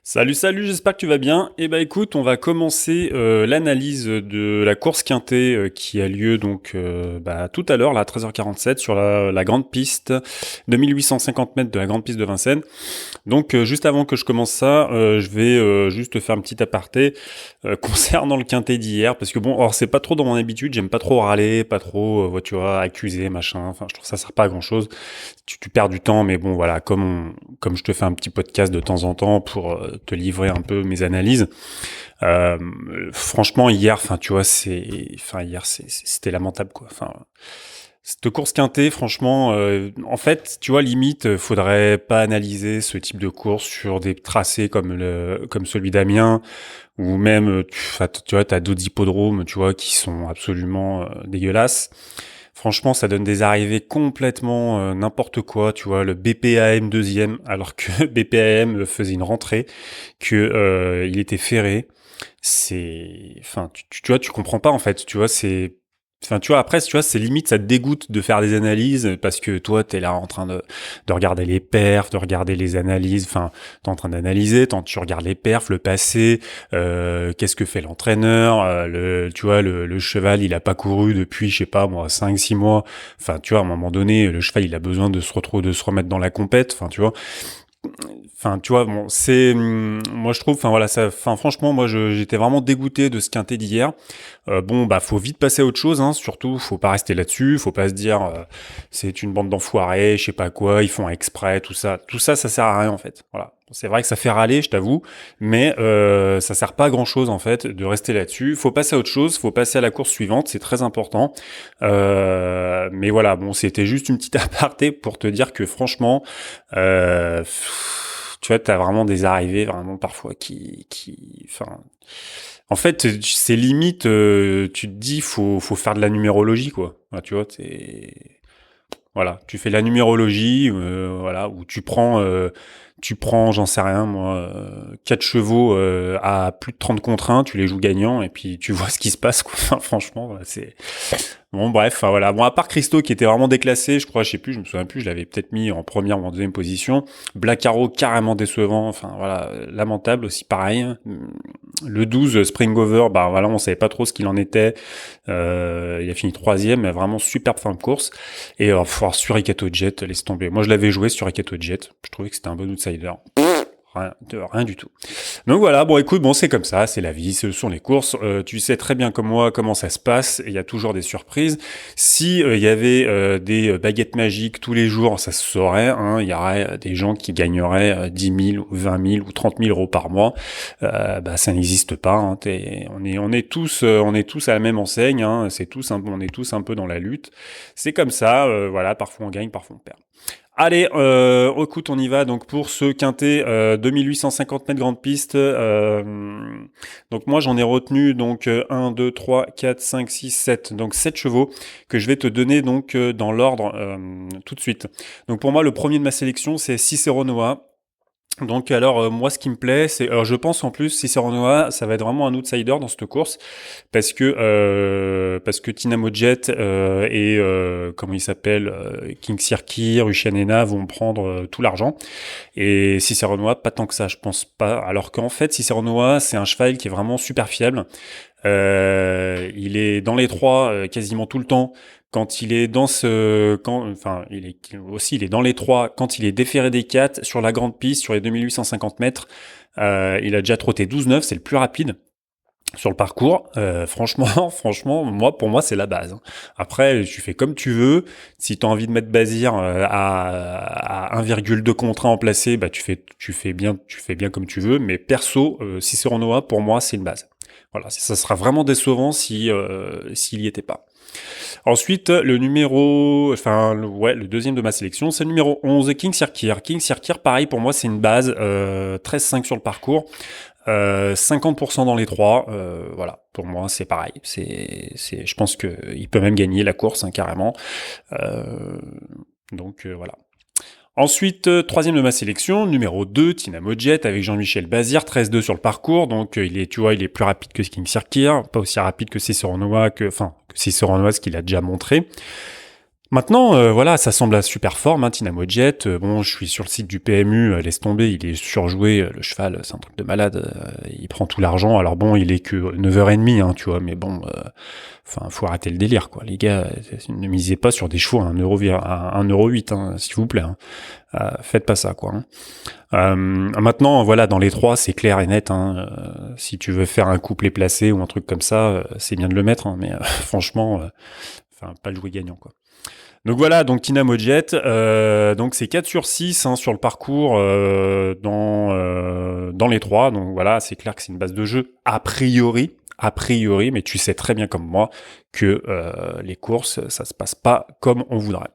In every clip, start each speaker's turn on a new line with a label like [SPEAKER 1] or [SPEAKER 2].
[SPEAKER 1] Salut, salut, j'espère que tu vas bien. Écoute, on va commencer l'analyse de la course Quintet qui a lieu tout à l'heure, là, à 13h47, sur la grande piste, 2850 mètres de la grande piste de Vincennes. Donc juste avant que je commence ça, je vais juste faire un petit aparté concernant le Quintet d'hier, parce que bon, alors c'est pas trop dans mon habitude, j'aime pas trop râler, pas trop, tu vois, accuser, machin, enfin je trouve ça sert pas à grand chose. Tu perds du temps, mais bon voilà, comme je te fais un petit podcast de temps en temps pour te livrer un peu mes analyses. Euh, Franchement hier, enfin tu vois, c'était lamentable quoi. Enfin cette course quintée, franchement, en fait, tu vois, limite, faudrait pas analyser ce type de course sur des tracés comme celui d'Amiens, ou même, tu vois, t'as d'autres hippodromes, tu vois, qui sont absolument dégueulasses. Franchement, ça donne des arrivées complètement n'importe quoi, tu vois, le BPAM deuxième, alors que BPAM faisait une rentrée, que il était ferré. Enfin, tu vois, tu comprends pas en fait, tu vois, Enfin, tu vois, après, tu vois, c'est limite, ça te dégoûte de faire des analyses parce que toi, t'es là en train de regarder les perfs, de regarder les analyses, enfin, t'es en train d'analyser, tu regardes les perfs, le passé, qu'est-ce que fait l'entraîneur, tu vois, le cheval, il a pas couru depuis, je sais pas, moi, 5, 6 mois. Enfin, tu vois, à un moment donné, le cheval, il a besoin de se remettre dans la compète, enfin, tu vois. Enfin, tu vois, bon, moi je trouve, enfin voilà, franchement, j'étais vraiment dégoûté de ce quintet d'hier. Bon, bah, faut vite passer à autre chose, hein. Surtout, faut pas rester là-dessus. Faut pas se dire, c'est une bande d'enfoirés, je sais pas quoi, ils font exprès, tout ça. Tout ça, ça sert à rien en fait. Voilà. C'est vrai que ça fait râler, je t'avoue, mais ça sert pas à grand chose en fait de rester là-dessus. Faut passer à autre chose, faut passer à la course suivante, c'est très important. Mais voilà, bon, c'était juste une petite aparté pour te dire que franchement, tu vois, t'as vraiment des arrivées vraiment parfois enfin, en fait, c'est limite, tu te dis, faut faire de la numérologie, quoi. Enfin, tu vois, voilà, tu fais de la numérologie, voilà, où tu prends, j'en sais rien, moi, 4 chevaux à plus de 30 contre 1, tu les joues gagnants, et puis tu vois ce qui se passe, quoi. Enfin, franchement, voilà, c'est... Bon, bref, enfin, voilà. Bon, à part Christo qui était vraiment déclassé, je crois, je sais plus, je me souviens plus, je l'avais peut-être mis en première ou en deuxième position. Black Arrow carrément décevant, enfin voilà, lamentable aussi, pareil. Le 12 Springover, bah voilà, on savait pas trop ce qu'il en était. Il a fini troisième, mais vraiment superbe fin de course. Et sur Ikato Jet, laisse tomber. Moi, je l'avais joué sur Ikato Jet. Je trouvais que c'était un bon outsider. Rien du tout. Donc voilà, bon écoute, bon c'est comme ça, c'est la vie, ce sont les courses. Tu sais très bien comme moi comment ça se passe. Il y a toujours des surprises. Si il y avait des baguettes magiques tous les jours, ça se saurait. Hein, il y aurait des gens qui gagneraient 10 000 ou 20 000 ou 30 000 euros par mois. Bah ça n'existe pas. Hein, on est tous à la même enseigne. Hein, on est tous un peu dans la lutte. C'est comme ça. Voilà, parfois on gagne, parfois on perd. Allez, écoute, on y va donc pour ce quintet 2850 mètres grande piste. Donc moi j'en ai retenu donc 1, 2, 3, 4, 5, 6, 7. Donc 7 chevaux que je vais te donner donc dans l'ordre tout de suite. Donc pour moi le premier de ma sélection c'est Cicero Noah. Donc alors moi ce qui me plaît c'est alors je pense en plus Cicero Noah ça va être vraiment un outsider dans cette course parce que Tinamo Jet et comment il s'appelle King Sirki, Rushianena vont prendre tout l'argent et Cicero Noah pas tant que ça je pense pas alors qu'en fait Cicero Noah c'est un cheval qui est vraiment super fiable. Il est dans les trois quasiment tout le temps. Quand il est il est dans les trois. Quand il est déféré des 4 sur la grande piste, sur les 2850 mètres, il a déjà trotté 12,9, c'est le plus rapide sur le parcours. Franchement, pour moi, c'est la base. Hein. Après, tu fais comme tu veux. Si tu as envie de mettre Bazir à 1,2 contre 1 en placé, bah tu fais bien comme tu veux. Mais perso, Cicero Noah, pour moi, c'est une base. Voilà, ça sera vraiment décevant s'il y était pas. Ensuite, le deuxième de ma sélection, c'est le numéro 11, King Sirkir. King Sirkir, pareil, pour moi, c'est une base, 13,5 sur le parcours, 50% dans les trois, voilà. Pour moi, c'est pareil. Je pense que il peut même gagner la course, hein, carrément. Voilà. Ensuite, troisième de ma sélection, numéro 2, Tinamo Jet avec Jean-Michel Bazir, 13,2 sur le parcours. Donc, il est plus rapide que King Sirkir, pas aussi rapide que Cicero Noah, que Cicero Noah, ce qu'il a déjà montré. Maintenant, voilà, ça semble à super forme, hein, Dynamo Jet. Bon, je suis sur le site du PMU, laisse tomber, il est surjoué, le cheval, c'est un truc de malade. Il prend tout l'argent. Alors bon, il est que 9h30, hein, tu vois, mais bon, enfin, faut arrêter le délire, quoi. Les gars, ne misez pas sur des chevaux à 1,08 €, hein, s'il vous plaît. Hein. Faites pas ça, quoi. Hein. Maintenant, voilà, dans les trois, c'est clair et net. Hein, si tu veux faire un couplet placé ou un truc comme ça, c'est bien de le mettre, hein, mais franchement, enfin, pas le jouer gagnant, quoi. Donc voilà, donc Dynamo Jet, donc c'est 4 sur 6 hein, sur le parcours dans les trois. Donc voilà, c'est clair que c'est une base de jeu a priori, mais tu sais très bien comme moi que les courses, ça se passe pas comme on voudrait.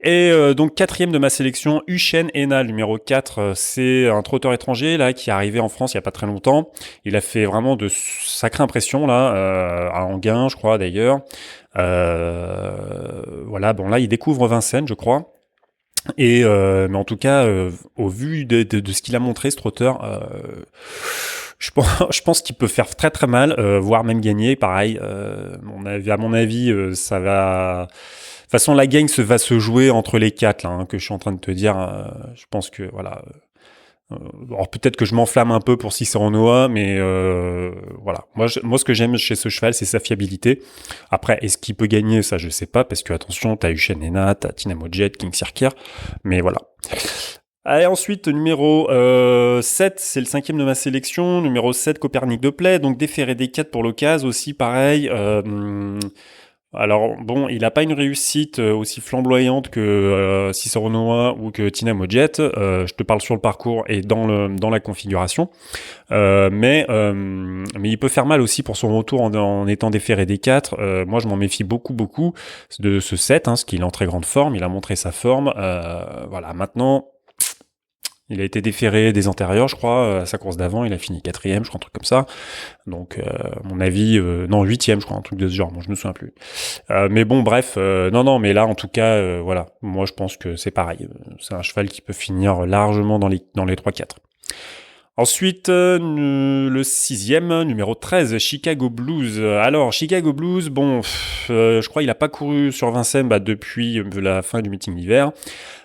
[SPEAKER 1] Et donc quatrième de ma sélection, Uchen Enal, numéro 4, c'est un trotteur étranger là qui est arrivé en France il y a pas très longtemps. Il a fait vraiment de sacrées impressions là, à Enghien je crois d'ailleurs. Voilà, bon là il découvre Vincennes je crois. Et mais en tout cas, au vu de ce qu'il a montré ce trotteur, je pense qu'il peut faire très très mal, voire même gagner. Pareil, à mon avis, ça va. De toute façon, la gagne va se jouer entre les quatre là, hein, que je suis en train de te dire. Je pense que voilà. Alors peut-être que je m'enflamme un peu pour Cicero Noah, mais voilà. Moi, ce que j'aime chez ce cheval, c'est sa fiabilité. Après, est-ce qu'il peut gagner? Ça, je sais pas, parce que attention, t'as Uchen Enna, t'as Dynamo Jet, King Circuit, mais voilà. Allez, ensuite, numéro 7, c'est le cinquième de ma sélection. Numéro 7, Copernic de Play, donc déféré des 4 pour l'occasion, aussi pareil. Alors bon, il a pas une réussite aussi flamboyante que Cicero Noah ou que Dynamo Jet. Je te parle sur le parcours et dans la configuration, mais il peut faire mal aussi pour son retour en étant déféré des 4. Moi, je m'en méfie beaucoup de ce 7, hein, parce qu'il est en très grande forme. Il a montré sa forme. Voilà, maintenant. Il a été déféré des antérieurs, je crois, à sa course d'avant, il a fini 4e, je crois, un truc comme ça. Donc, à mon avis, non, 8e, je crois, un truc de ce genre, bon, je me souviens plus. Mais bon, bref, non, mais là, en tout cas, voilà, moi, je pense que c'est pareil. C'est un cheval qui peut finir largement dans les 3-4. Ensuite, le 6e, numéro 13, Chicago Blues. Alors, Chicago Blues, bon, je crois qu'il a pas couru sur Vincennes depuis la fin du meeting d'hiver.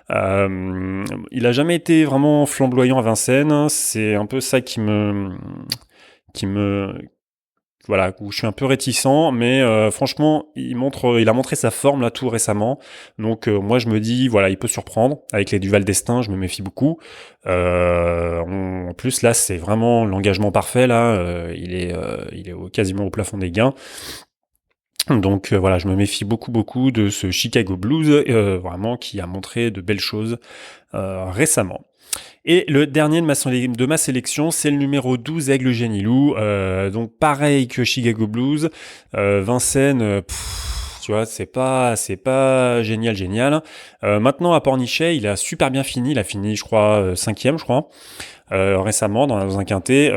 [SPEAKER 1] Il a jamais été vraiment flamboyant à Vincennes. C'est un peu ça qui me, voilà, où je suis un peu réticent, mais franchement, il a montré sa forme là tout récemment. Donc moi je me dis voilà, il peut surprendre avec les Duval d'Estaing, je me méfie beaucoup. En plus là, c'est vraiment l'engagement parfait là. Il est quasiment au plafond des gains. Donc voilà, je me méfie beaucoup de ce Chicago Blues, vraiment qui a montré de belles choses récemment. Et le dernier de ma sélection, c'est le numéro 12, Aigle Génilou. Donc pareil que Chicago Blues, Vincennes, tu vois, c'est pas génial. Maintenant à Pornichet, il a super bien fini. Il a fini, je crois, 5e, je crois. Récemment dans un quintet,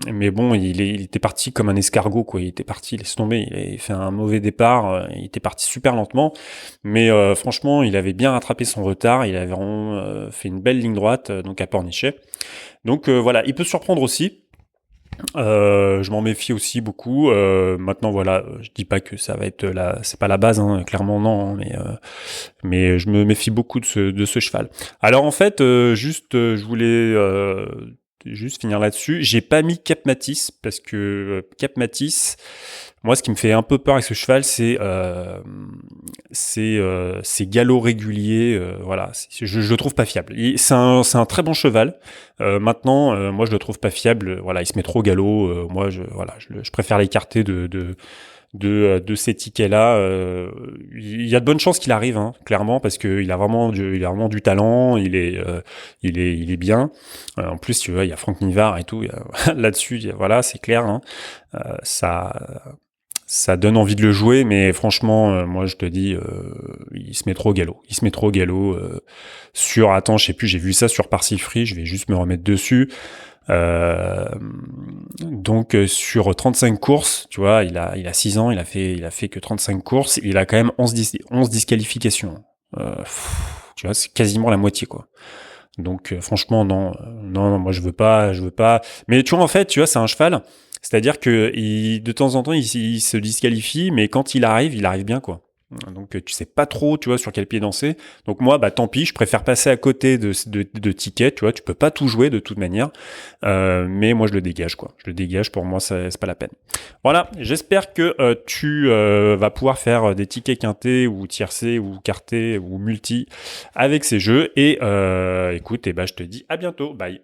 [SPEAKER 1] mais bon, il était parti comme un escargot, quoi. Il était parti, laisse tomber, il a fait un mauvais départ, il était parti super lentement, mais franchement, il avait bien rattrapé son retard, il avait vraiment fait une belle ligne droite, donc à Pornichet. Donc voilà, il peut surprendre aussi. Je m'en méfie aussi beaucoup. Maintenant, voilà, je dis pas que ça va être c'est pas la base, hein, clairement non, mais je me méfie beaucoup de ce cheval. Alors en fait, je voulais juste finir là-dessus. J'ai pas mis Cap Matisse parce que Cap Matisse, moi, ce qui me fait un peu peur avec ce cheval, c'est ses galops réguliers. Voilà, je le trouve pas fiable. C'est un très bon cheval. Maintenant, moi, je le trouve pas fiable. Voilà, il se met trop au galop. Moi, je préfère l'écarter de ces tickets-là. Il y a de bonnes chances qu'il arrive, hein, clairement, parce que il a vraiment du talent. Il est bien. En plus, tu vois, il y a Franck Nivard et tout. Là-dessus, voilà, c'est clair. Hein, ça donne envie de le jouer, mais franchement, moi je te dis, il se met trop au galop. Attends, je sais plus, j'ai vu ça sur Parsi Free, je vais juste me remettre dessus. Donc sur 35 courses, tu vois, il a 6 ans, il a fait que 35 courses, il a quand même 11 disqualifications. Tu vois, c'est quasiment la moitié, quoi. Donc franchement non, moi je veux pas. Mais tu vois, en fait, tu vois, c'est un cheval. C'est-à-dire que de temps en temps, il se disqualifie, mais quand il arrive bien, quoi. Donc tu sais pas trop, tu vois, sur quel pied danser. Donc moi, bah tant pis, je préfère passer à côté de tickets, tu vois, tu peux pas tout jouer de toute manière. Mais moi je le dégage, quoi. Je le dégage, pour moi c'est pas la peine. Voilà, j'espère que tu vas pouvoir faire des tickets quintés ou tiercés ou quartés ou multi avec ces jeux. Et écoute, et bah je te dis à bientôt. Bye.